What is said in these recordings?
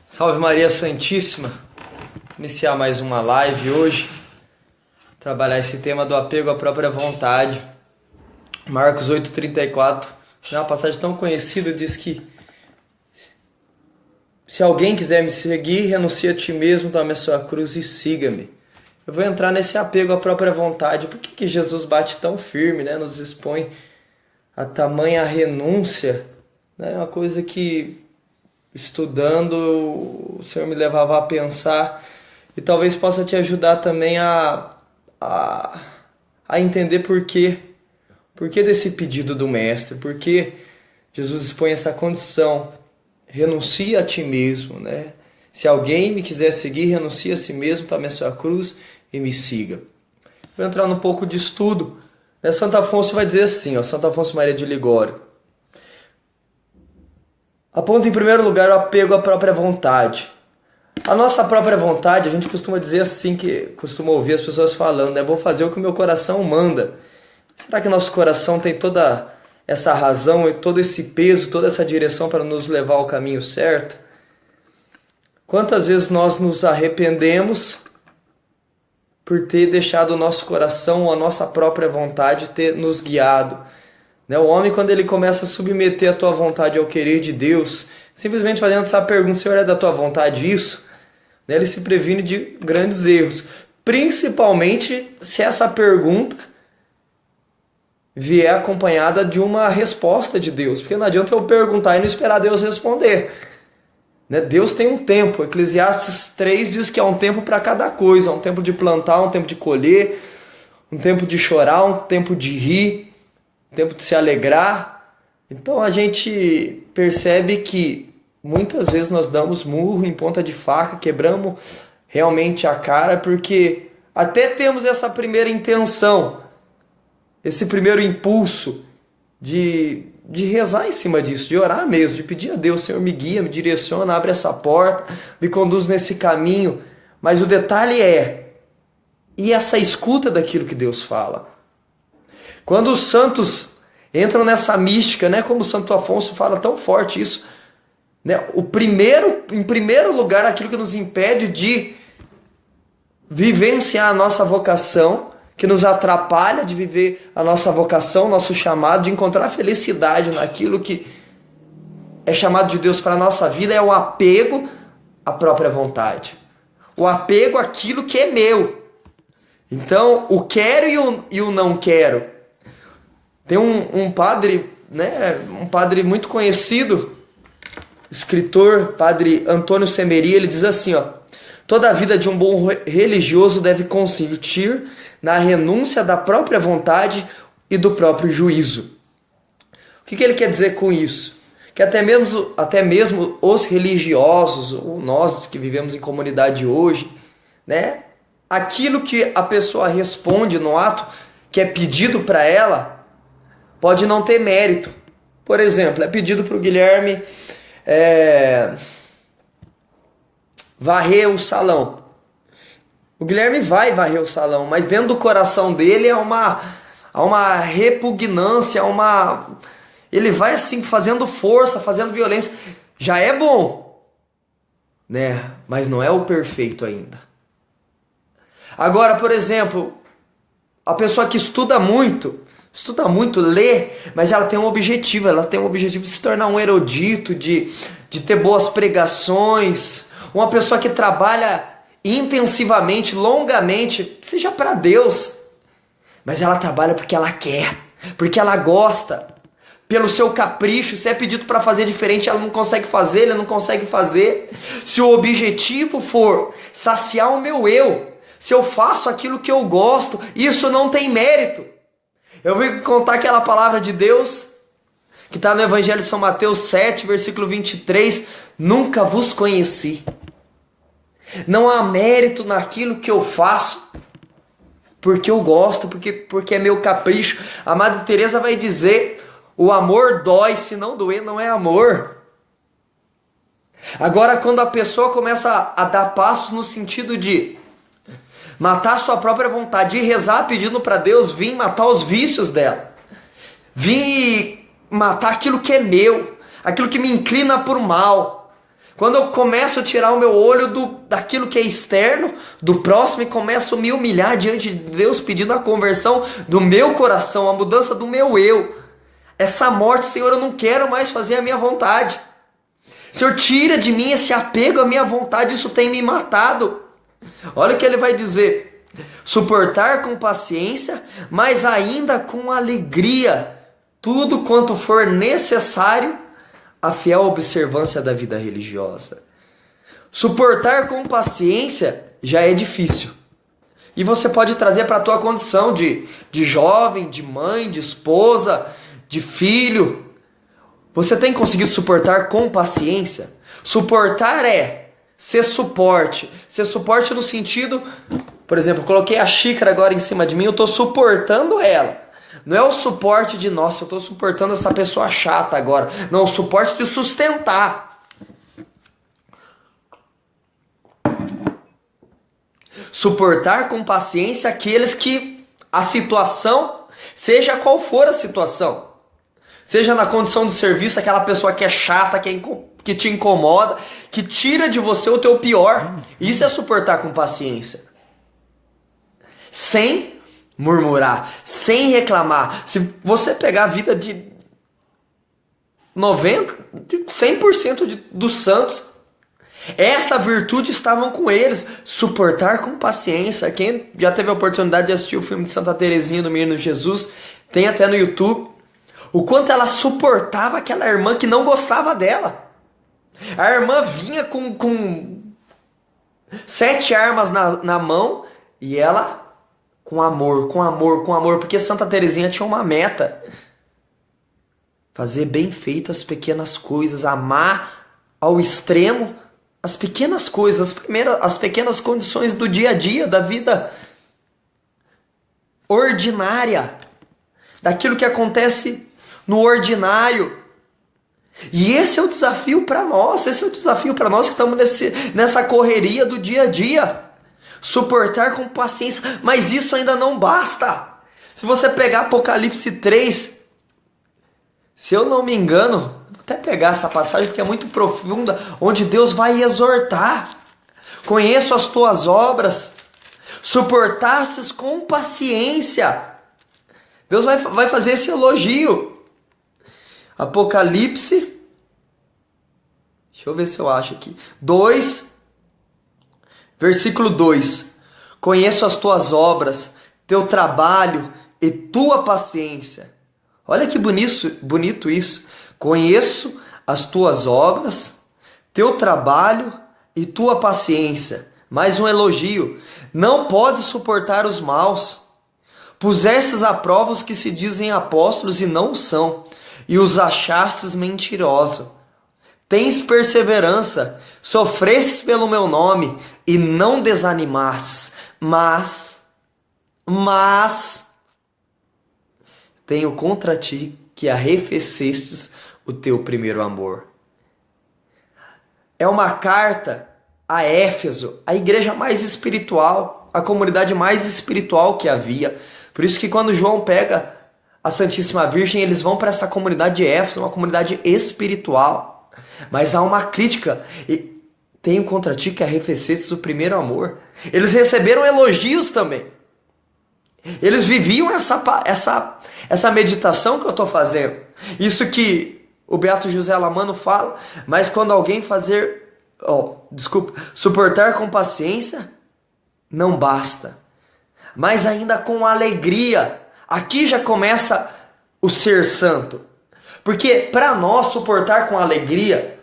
Salve Maria Santíssima! Iniciar mais uma live hoje, trabalhar esse tema do apego à própria vontade. Marcos 8,34, é uma passagem tão conhecida, diz que se alguém quiser me seguir, renuncie a ti mesmo, tome a sua cruz e siga-me. Eu vou entrar nesse apego à própria vontade. Por que Jesus bate tão firme, né? Nos expõe a tamanha renúncia, né? É uma coisa que, estudando, o Senhor me levava a pensar e talvez possa te ajudar também a entender por quê desse pedido do Mestre, por que Jesus expõe essa condição, renuncia a ti mesmo, né? Se alguém me quiser seguir, renuncie a si mesmo, tome a sua cruz e me siga. Vou entrar num pouco de estudo. Santo Afonso vai dizer assim, Santo Afonso Maria de Ligório: aponta em primeiro lugar o apego à própria vontade. A nossa própria vontade, a gente costuma dizer assim, que costuma ouvir as pessoas falando, né? Vou fazer o que o meu coração manda. Será que nosso coração tem toda essa razão e todo esse peso, toda essa direção para nos levar ao caminho certo? Quantas vezes nós nos arrependemos por ter deixado o nosso coração ou a nossa própria vontade ter nos guiado? O homem, quando ele começa a submeter a tua vontade ao querer de Deus, simplesmente fazendo essa pergunta: Senhor, é da tua vontade isso? Ele se previne de grandes erros, principalmente se essa pergunta vier acompanhada de uma resposta de Deus, porque não adianta eu perguntar e não esperar Deus responder. Deus tem um tempo. Eclesiastes 3 diz que há um tempo para cada coisa, um tempo de plantar, um tempo de colher, um tempo de chorar, um tempo de rir, um tempo de se alegrar. Então a gente percebe que muitas vezes nós damos murro em ponta de faca, quebramos realmente a cara, porque até temos essa primeira intenção, esse primeiro impulso de rezar em cima disso, de orar mesmo, de pedir a Deus: Senhor, me guia, me direciona, abre essa porta, me conduz nesse caminho. Mas o detalhe e essa escuta daquilo que Deus fala? Quando os santos entram nessa mística, como o Santo Afonso fala tão forte isso, em primeiro lugar, aquilo que nos impede de vivenciar a nossa vocação, que nos atrapalha de viver a nossa vocação, nosso chamado, de encontrar felicidade naquilo que é chamado de Deus para a nossa vida, é o apego à própria vontade. O apego àquilo que é meu. Então, o quero e o não quero. Tem um padre, um padre muito conhecido, escritor, padre Antônio Semeria, ele diz assim, toda a vida de um bom religioso deve consistir na renúncia da própria vontade e do próprio juízo. O que ele quer dizer com isso? Que até mesmo os religiosos, ou nós que vivemos em comunidade hoje, aquilo que a pessoa responde no ato que é pedido para ela, pode não ter mérito. Por exemplo, é pedido para o Guilherme varrer o salão. O Guilherme vai varrer o salão, mas dentro do coração dele há uma repugnância, ele vai assim fazendo força, fazendo violência. Já é bom, mas não é o perfeito ainda. Agora, por exemplo, a pessoa que estuda muito, lê, mas ela tem um objetivo, de se tornar um erudito, de ter boas pregações. Uma pessoa que trabalha intensivamente, longamente, seja para Deus, mas ela trabalha porque ela quer, porque ela gosta, pelo seu capricho. Se é pedido para fazer diferente, ela não consegue fazer, ele não consegue fazer. Se o objetivo for saciar o meu eu, se eu faço aquilo que eu gosto, isso não tem mérito. Eu vou contar aquela palavra de Deus que está no Evangelho de São Mateus 7, versículo 23, nunca vos conheci. Não há mérito naquilo que eu faço, porque eu gosto, porque é meu capricho. A Madre Teresa vai dizer, o amor dói, se não doer não é amor. Agora, quando a pessoa começa a dar passos no sentido de matar sua própria vontade, de rezar pedindo para Deus vir matar os vícios dela, vir matar aquilo que é meu, aquilo que me inclina por mal, Quando eu começo a tirar o meu olho daquilo que é externo, do próximo, e começo a me humilhar diante de Deus, pedindo a conversão do meu coração, a mudança do meu eu. Essa morte, Senhor, eu não quero mais fazer a minha vontade. Senhor, tira de mim esse apego à minha vontade, isso tem me matado. Olha o que ele vai dizer: suportar com paciência, mas ainda com alegria, tudo quanto for necessário a fiel observância da vida religiosa. Suportar com paciência já é difícil. E você pode trazer para a tua condição de jovem, de mãe, de esposa, de filho. Você tem conseguido suportar com paciência? Suportar é ser suporte. Ser suporte no sentido, por exemplo, eu coloquei a xícara agora em cima de mim, eu estou suportando ela. Não é o suporte de, nossa, eu estou suportando essa pessoa chata agora. Não, o suporte de sustentar. Suportar com paciência aqueles que a situação, seja qual for a situação, seja na condição de serviço, aquela pessoa que é chata, que te incomoda, que tira de você o teu pior. Isso é suportar com paciência. Sem murmurar, sem reclamar. Se você pegar a vida de 100% dos santos, essa virtude estavam com eles, suportar com paciência. Quem já teve a oportunidade de assistir o filme de Santa Teresinha do Menino Jesus, tem até no YouTube, o quanto ela suportava aquela irmã que não gostava dela. A irmã vinha com 7 armas na mão, e ela com amor, porque Santa Teresinha tinha uma meta: fazer bem feitas as pequenas coisas, amar ao extremo as pequenas coisas, as pequenas condições do dia a dia, da vida ordinária, daquilo que acontece no ordinário. E esse é o desafio para nós, que estamos nessa correria do dia a dia. Suportar com paciência, mas isso ainda não basta. Se você pegar Apocalipse 3, se eu não me engano, vou até pegar essa passagem porque é muito profunda, onde Deus vai exortar: conheço as tuas obras, suportastes com paciência. Deus vai fazer esse elogio. Apocalipse, deixa eu ver se eu acho aqui, 2, versículo 2: conheço as tuas obras, teu trabalho e tua paciência. Olha que bonito isso. Conheço as tuas obras, teu trabalho e tua paciência. Mais um elogio: não podes suportar os maus. Pusestes à prova os que se dizem apóstolos e não são, e os achastes mentirosos. Tens perseverança, sofrestes pelo meu nome e não desanimastes, mas tenho contra ti que arrefecestes o teu primeiro amor. É uma carta a Éfeso, a igreja mais espiritual, a comunidade mais espiritual que havia. Por isso que quando João pega a Santíssima Virgem, eles vão para essa comunidade de Éfeso, uma comunidade espiritual. Mas há uma crítica: tenho contra ti que arrefecestes o primeiro amor. Eles receberam elogios também. Eles viviam essa meditação que eu estou fazendo. Isso que o Beato José Lamano fala: mas quando alguém suportar com paciência, não basta, mas ainda com alegria. Aqui já começa o ser santo. Porque para nós suportar com alegria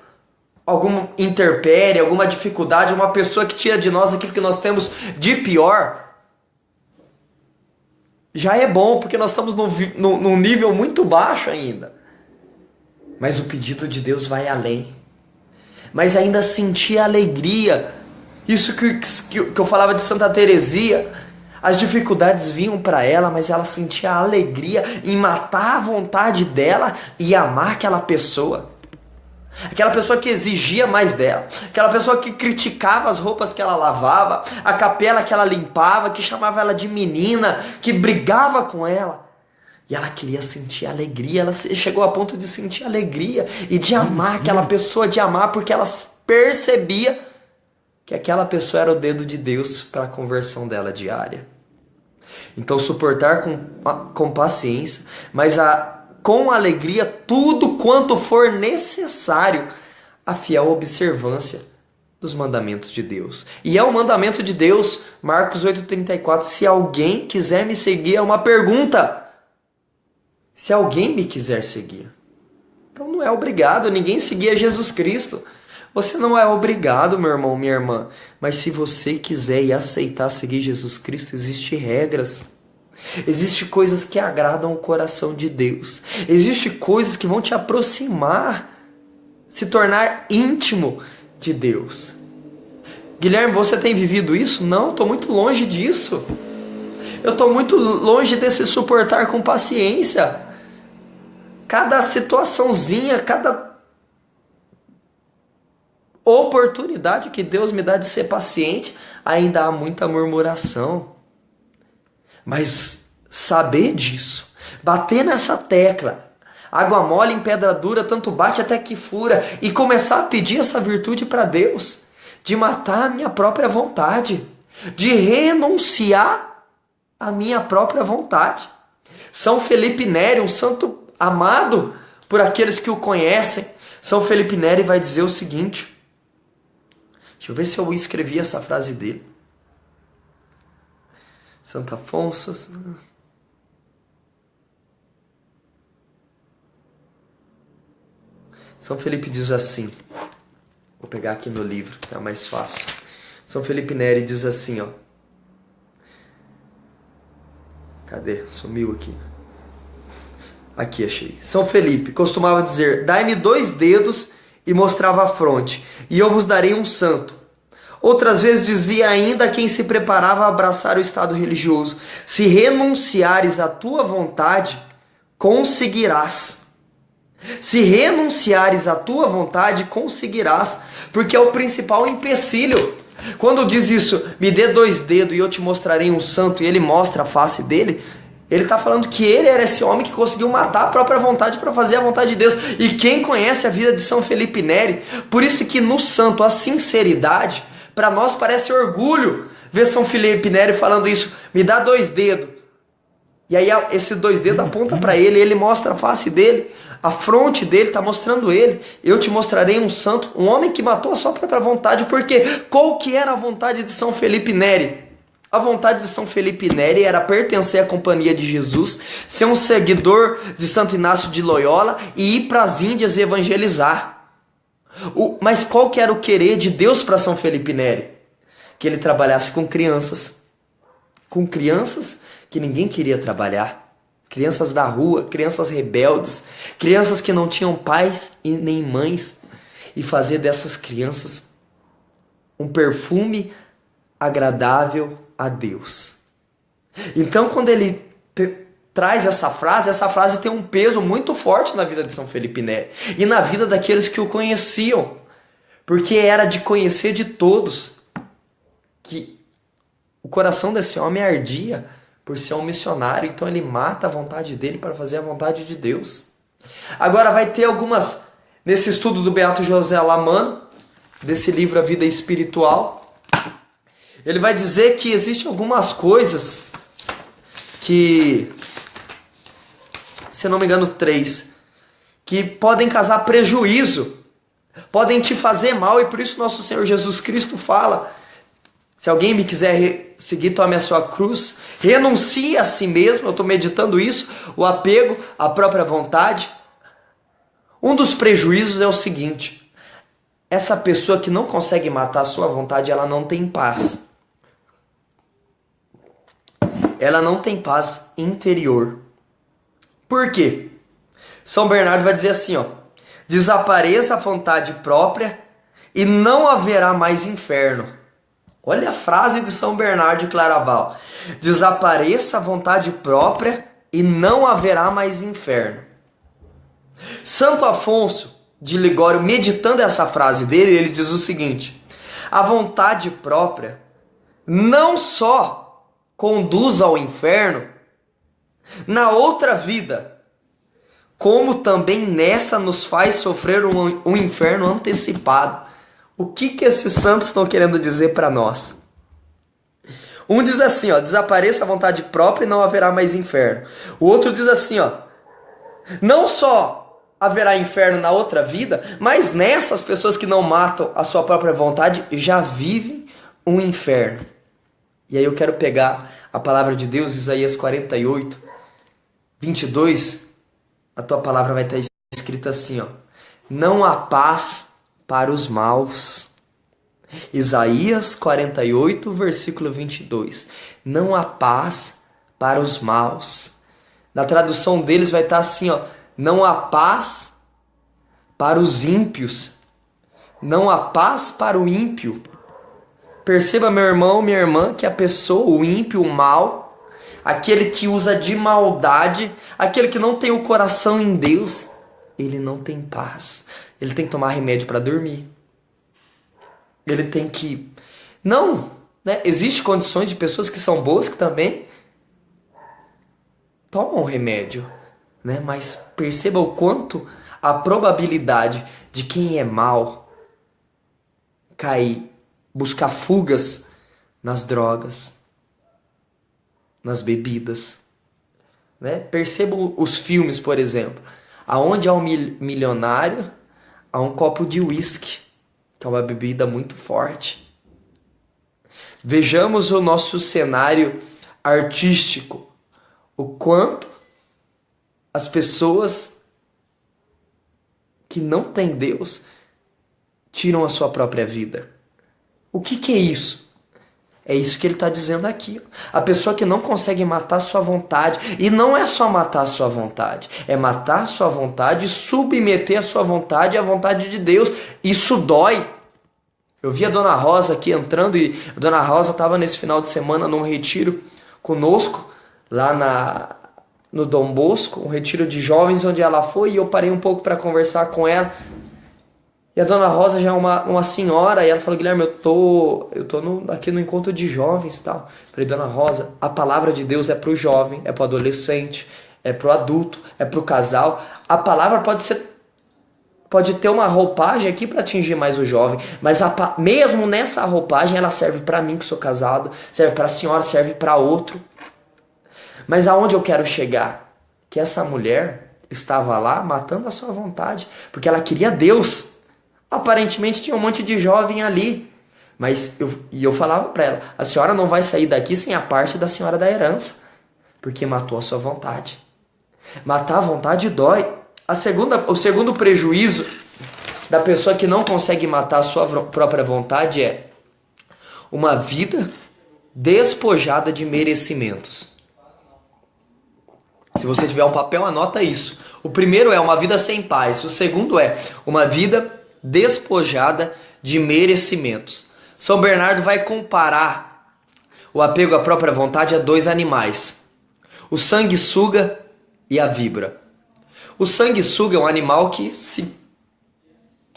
alguma intempérie, alguma dificuldade, uma pessoa que tira de nós aquilo que nós temos de pior, já é bom, porque nós estamos num nível muito baixo ainda. Mas o pedido de Deus vai além. Mas ainda sentir alegria. Isso que eu falava de Santa Teresinha. As dificuldades vinham para ela, mas ela sentia alegria em matar a vontade dela e amar aquela pessoa. Aquela pessoa que exigia mais dela. Aquela pessoa que criticava as roupas que ela lavava, a capela que ela limpava, que chamava ela de menina, que brigava com ela. E ela queria sentir alegria, ela chegou a ponto de sentir alegria e de amar aquela pessoa, de amar porque ela percebia que aquela pessoa era o dedo de Deus para a conversão dela diária. Então suportar com paciência, mas com alegria tudo quanto for necessário, a fiel observância dos mandamentos de Deus. E é o mandamento de Deus, Marcos 8,34, se alguém quiser me seguir, é uma pergunta. Se alguém me quiser seguir. Então não é obrigado ninguém seguir a Jesus Cristo. Você não é obrigado, meu irmão, minha irmã. Mas se você quiser e aceitar seguir Jesus Cristo, existem regras. Existem coisas que agradam o coração de Deus. Existem coisas que vão te aproximar, se tornar íntimo de Deus. Guilherme, você tem vivido isso? Não, estou muito longe disso. Eu estou muito longe desse suportar com paciência. Cada situaçãozinha, cada oportunidade que Deus me dá de ser paciente, ainda há muita murmuração. Mas saber disso, bater nessa tecla, água mole em pedra dura, tanto bate até que fura, e começar a pedir essa virtude para Deus, de matar a minha própria vontade, de renunciar a minha própria vontade. São Felipe Neri, um santo amado por aqueles que o conhecem. São Felipe Neri vai dizer o seguinte, deixa eu ver se eu escrevi essa frase dele. Santo Afonso. São Felipe diz assim, vou pegar aqui no livro, que é mais fácil. São Felipe Neri diz assim, ó. Cadê? Sumiu aqui. Aqui, achei. São Felipe costumava dizer, dai-me 2 dedos e mostrava a fronte, e eu vos darei um santo. Outras vezes dizia ainda a quem se preparava a abraçar o estado religioso, se renunciares à tua vontade, conseguirás. Se renunciares à tua vontade, conseguirás, porque é o principal empecilho. Quando diz isso, me dê 2 dedos e eu te mostrarei um santo, e ele mostra a face dele, ele está falando que ele era esse homem que conseguiu matar a própria vontade para fazer a vontade de Deus. E quem conhece a vida de São Felipe Neri, por isso que no santo a sinceridade, para nós parece orgulho ver São Felipe Neri falando isso, me dá 2 dedos. E aí esses 2 dedos apontam para ele, ele mostra a face dele, a fronte dele está mostrando ele. Eu te mostrarei um santo, um homem que matou a sua própria vontade. Porque qual que era a vontade de São Felipe Neri? A vontade de São Felipe Neri era pertencer à companhia de Jesus, ser um seguidor de Santo Inácio de Loyola e ir para as Índias evangelizar. Mas qual que era o querer de Deus para São Felipe Neri? Que ele trabalhasse com crianças que ninguém queria trabalhar, crianças da rua, crianças rebeldes, crianças que não tinham pais e nem mães, e fazer dessas crianças um perfume agradável a Deus. Então, quando ele traz essa frase tem um peso muito forte na vida de São Felipe Neri e na vida daqueles que o conheciam, porque era de conhecer de todos que o coração desse homem ardia por ser um missionário, então ele mata a vontade dele para fazer a vontade de Deus. Agora vai ter algumas, nesse estudo do Beato José Lamano, desse livro A Vida Espiritual, ele vai dizer que existem algumas coisas que, se não me engano 3, que podem causar prejuízo, podem te fazer mal, e por isso nosso Senhor Jesus Cristo fala, se alguém me quiser seguir, tome a sua cruz, renuncie a si mesmo. Eu estou meditando isso, o apego à própria vontade. Um dos prejuízos é o seguinte, essa pessoa que não consegue matar a sua vontade, ela não tem paz. Ela não tem paz interior. Por quê? São Bernardo vai dizer assim, ó, desapareça a vontade própria e não haverá mais inferno. Olha a frase de São Bernardo de Claraval. Desapareça a vontade própria e não haverá mais inferno. Santo Afonso de Ligório, meditando essa frase dele, ele diz o seguinte, a vontade própria não só conduz ao inferno, na outra vida, como também nessa nos faz sofrer um inferno antecipado. O que esses santos estão querendo dizer para nós? Um diz assim, ó, desapareça a vontade própria e não haverá mais inferno. O outro diz assim, ó, não só haverá inferno na outra vida, mas nessas pessoas que não matam a sua própria vontade já vivem um inferno. E aí eu quero pegar a palavra de Deus, Isaías 48, 22, a tua palavra vai estar escrita assim, ó, não há paz para os maus. Isaías 48, versículo 22. Não há paz para os maus. Na tradução deles vai estar assim, ó. Não há paz para os ímpios. Não há paz para o ímpio. Perceba, meu irmão, minha irmã, que a pessoa, o ímpio, o mal, aquele que usa de maldade, aquele que não tem o coração em Deus, ele não tem paz. Ele tem que tomar remédio para dormir. Ele tem que... Não, né? Existem condições de pessoas que são boas que também tomam remédio, né? Mas perceba o quanto a probabilidade de quem é mal cair, buscar fugas nas drogas, nas bebidas, né? Perceba os filmes, por exemplo, aonde há um milionário, há um copo de uísque, que é uma bebida muito forte. Vejamos o nosso cenário artístico, o quanto as pessoas que não têm Deus tiram a sua própria vida. O que é isso? É isso que ele está dizendo aqui. A pessoa que não consegue matar a sua vontade. E não é só matar a sua vontade. É matar a sua vontade e submeter a sua vontade à vontade de Deus. Isso dói. Eu vi a Dona Rosa aqui entrando e a Dona Rosa estava nesse final de semana num retiro conosco, lá no Dom Bosco, um retiro de jovens onde ela foi, e eu parei um pouco para conversar com ela. E a Dona Rosa já é uma senhora, e ela falou: Guilherme, eu tô aqui no encontro de jovens e tal. Falei: Dona Rosa, a palavra de Deus é pro jovem, é pro adolescente, é pro adulto, é pro casal. A palavra pode ter uma roupagem aqui para atingir mais o jovem, mas mesmo nessa roupagem ela serve para mim que sou casado, serve para a senhora, serve para outro. Mas aonde eu quero chegar? Que essa mulher estava lá matando a sua vontade, porque ela queria Deus. Aparentemente tinha um monte de jovem ali, mas eu falava para ela: a senhora não vai sair daqui sem a parte da senhora da herança, porque matou a sua vontade. Matar a vontade dói. O segundo prejuízo da pessoa que não consegue matar a sua própria vontade é uma vida despojada de merecimentos. Se você tiver um papel, anota isso. O primeiro é uma vida sem paz. O segundo é uma vida despojada de merecimentos. São Bernardo vai comparar o apego à própria vontade a dois animais: o sanguessuga e a víbora. O sanguessuga é um animal que, se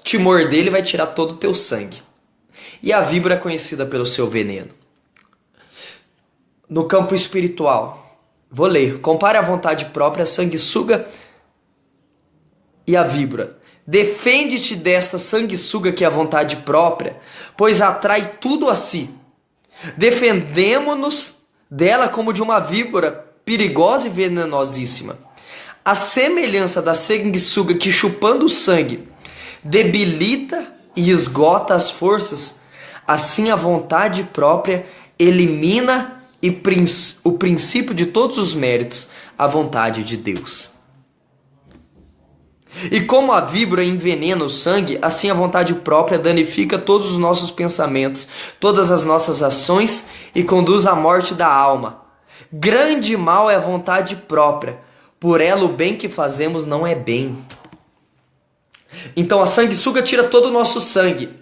te morder, ele vai tirar todo o teu sangue. E a víbora é conhecida pelo seu veneno. No campo espiritual, vou ler: compare a vontade própria, a sanguessuga e a víbora. Defende-te desta sanguessuga que é a vontade própria, pois atrai tudo a si. Defendemo-nos dela como de uma víbora perigosa e venenosíssima. A semelhança da sanguessuga que, chupando o sangue, debilita e esgota as forças, assim a vontade própria elimina o princípio de todos os méritos, a vontade de Deus. E como a víbora envenena o sangue, assim a vontade própria danifica todos os nossos pensamentos, todas as nossas ações e conduz à morte da alma. Grande mal é a vontade própria, por ela o bem que fazemos não é bem. Então a sanguessuga tira todo o nosso sangue.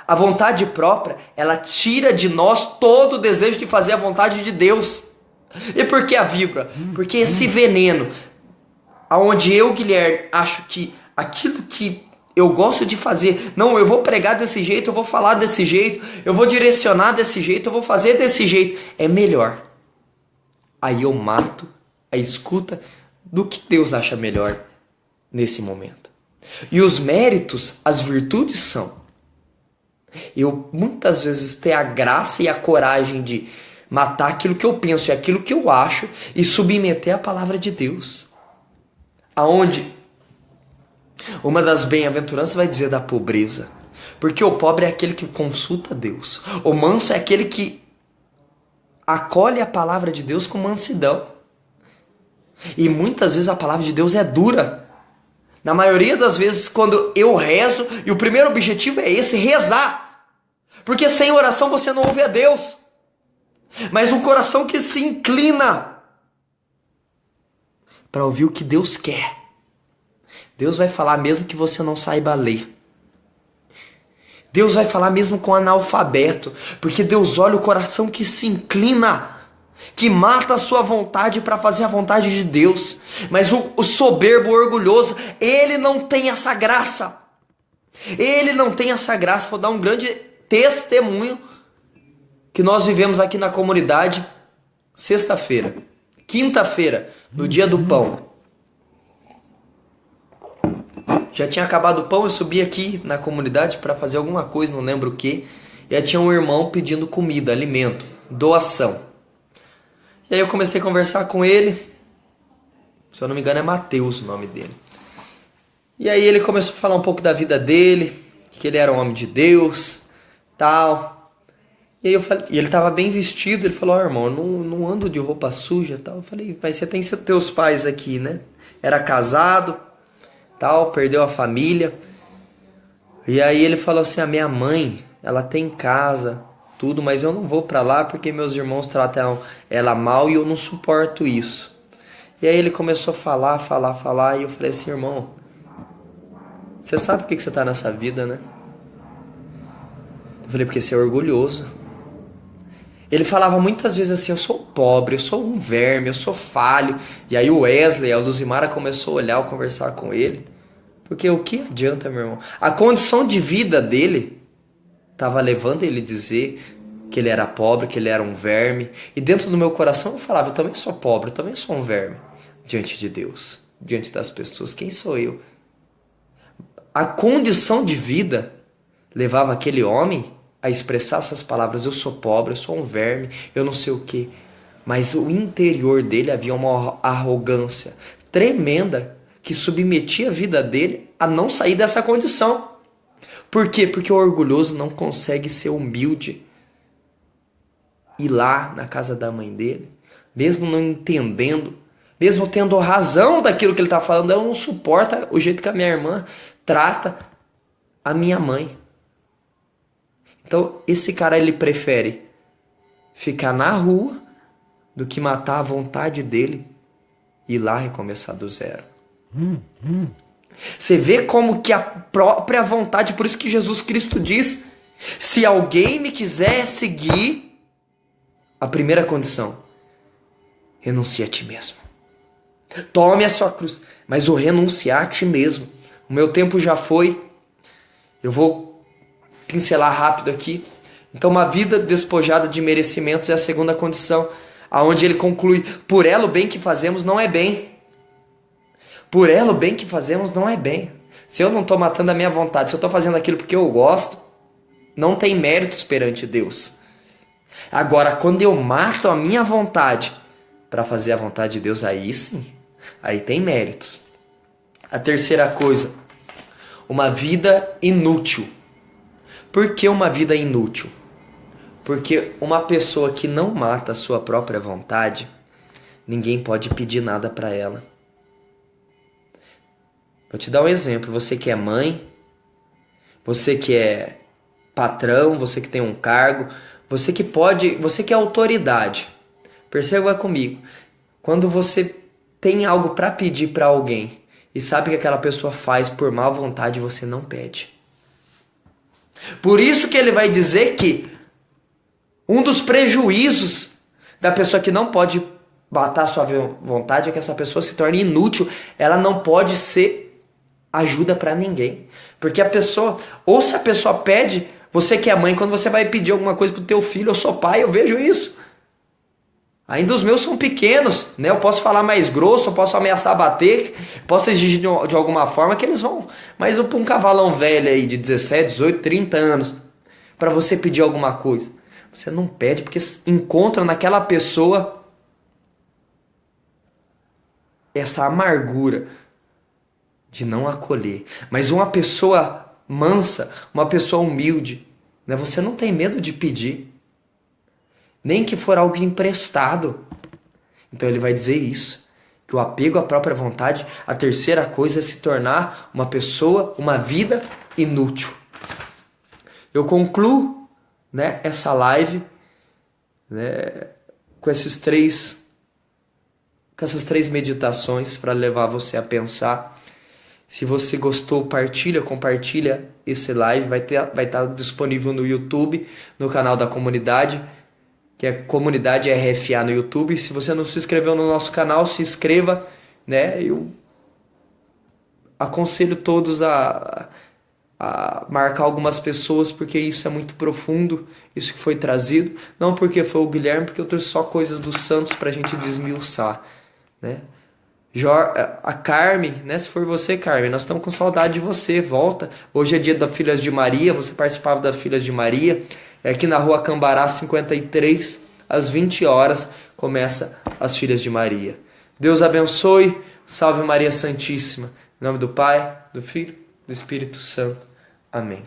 A vontade própria, ela tira de nós todo o desejo de fazer a vontade de Deus. E por que a víbora? Porque esse veneno, aonde eu, Guilherme, acho que aquilo que eu gosto de fazer, não, eu vou pregar desse jeito, eu vou falar desse jeito, eu vou direcionar desse jeito, eu vou fazer desse jeito, é melhor. Aí eu mato a escuta do que Deus acha melhor nesse momento. E os méritos, as virtudes são eu muitas vezes ter a graça e a coragem de matar aquilo que eu penso e aquilo que eu acho e submeter à palavra de Deus. Aonde uma das bem-aventuranças vai dizer da pobreza. Porque o pobre é aquele que consulta Deus. O manso é aquele que acolhe a palavra de Deus com mansidão. E muitas vezes a palavra de Deus é dura. Na maioria das vezes quando eu rezo, e o primeiro objetivo é esse, rezar. Porque sem oração você não ouve a Deus. Mas um coração que se inclina para ouvir o que Deus quer. Deus vai falar mesmo que você não saiba ler. Deus vai falar mesmo com analfabeto. Porque Deus olha o coração que se inclina, que mata a sua vontade para fazer a vontade de Deus. Mas o soberbo, o orgulhoso, ele não tem essa graça. Ele não tem essa graça. Vou dar um grande testemunho que nós vivemos aqui na comunidade sexta-feira. Quinta-feira, no dia do pão. Já tinha acabado o pão, eu subi aqui na comunidade para fazer alguma coisa, não lembro o que. E aí tinha um irmão pedindo comida, alimento, doação. E aí eu comecei a conversar com ele. Se eu não me engano é Mateus o nome dele. E aí ele começou a falar um pouco da vida dele, que ele era um homem de Deus, tal. E aí eu falei, e ele estava bem vestido, ele falou, irmão, eu não ando de roupa suja, tal. Eu falei, mas você tem teus pais aqui, né? Era casado, tal, perdeu a família. E aí ele falou assim, a minha mãe, ela tem casa, tudo, mas eu não vou pra lá porque meus irmãos tratam ela mal e eu não suporto isso. E aí ele começou a falar, e eu falei assim, irmão, você sabe por que você tá nessa vida, né? Eu falei, porque você é orgulhoso. Ele falava muitas vezes assim, eu sou pobre, eu sou um verme, eu sou falho. E aí o Wesley, a Luzimara começou a olhar, conversar com ele. Porque o que adianta, meu irmão? A condição de vida dele estava levando ele a dizer que ele era pobre, que ele era um verme. E dentro do meu coração eu falava, eu também sou pobre, eu também sou um verme. Diante de Deus, diante das pessoas, quem sou eu? A condição de vida levava aquele homem a expressar essas palavras, eu sou pobre, eu sou um verme, eu não sei o que. Mas o interior dele havia uma arrogância tremenda que submetia a vida dele a não sair dessa condição. Por quê? Porque o orgulhoso não consegue ser humilde. Ir lá na casa da mãe dele, mesmo não entendendo, mesmo tendo razão daquilo que ele está falando, eu não suporto o jeito que a minha irmã trata a minha mãe. Então, esse cara, ele prefere ficar na rua do que matar a vontade dele e ir lá recomeçar do zero. Você vê como que a própria vontade, por isso que Jesus Cristo diz, se alguém me quiser seguir, a primeira condição, renuncie a ti mesmo. Tome a sua cruz, mas o renunciar a ti mesmo. O meu tempo já foi, eu vou pincelar rápido aqui. Então, uma vida despojada de merecimentos é a segunda condição, aonde ele conclui, por ela o bem que fazemos não é bem. Por ela o bem que fazemos não é bem. Se eu não estou matando a minha vontade, se eu estou fazendo aquilo porque eu gosto, não tem méritos perante Deus. Agora, quando eu mato a minha vontade para fazer a vontade de Deus, aí sim, aí tem méritos. A terceira coisa, uma vida inútil. Por que uma vida inútil? Porque uma pessoa que não mata a sua própria vontade, ninguém pode pedir nada para ela. Vou te dar um exemplo. Você que é mãe, você que é patrão, você que tem um cargo, você que é autoridade. Perceba comigo. Quando você tem algo para pedir para alguém e sabe que aquela pessoa faz por má vontade, você não pede. Por isso que ele vai dizer que um dos prejuízos da pessoa que não pode matar a sua vontade é que essa pessoa se torne inútil. Ela não pode ser ajuda para ninguém. Porque a pessoa, ou se a pessoa pede, você que é mãe, quando você vai pedir alguma coisa pro teu filho, eu sou pai, eu vejo isso. Ainda os meus são pequenos, né? Eu posso falar mais grosso, eu posso ameaçar bater, posso exigir de alguma forma que eles vão. Mas para um cavalão velho aí de 17, 18, 30 anos, para você pedir alguma coisa, você não pede porque encontra naquela pessoa essa amargura de não acolher. Mas uma pessoa mansa, uma pessoa humilde, né? Você não tem medo de pedir. Nem que for algo emprestado. Então ele vai dizer isso, que o apego à própria vontade, a terceira coisa é se tornar uma pessoa, uma vida inútil. Eu concluo, né, essa live, né, com essas três meditações para levar você a pensar. Se você gostou, compartilha esse live, vai estar disponível no YouTube, no canal da comunidade, que é Comunidade RFA no YouTube. Se você não se inscreveu no nosso canal, se inscreva, né? Eu aconselho todos a marcar algumas pessoas, porque isso é muito profundo, isso que foi trazido. Não porque foi o Guilherme, porque eu trouxe só coisas dos santos pra gente desmiuçar, né? A Carmen, né? Se for você, Carmen, nós estamos com saudade de você, volta. Hoje é dia das Filhas de Maria, você participava das Filhas de Maria. É aqui na rua Cambará 53, às 20 horas, começa as Filhas de Maria. Deus abençoe, salve Maria Santíssima. Em nome do Pai, do Filho, do Espírito Santo. Amém.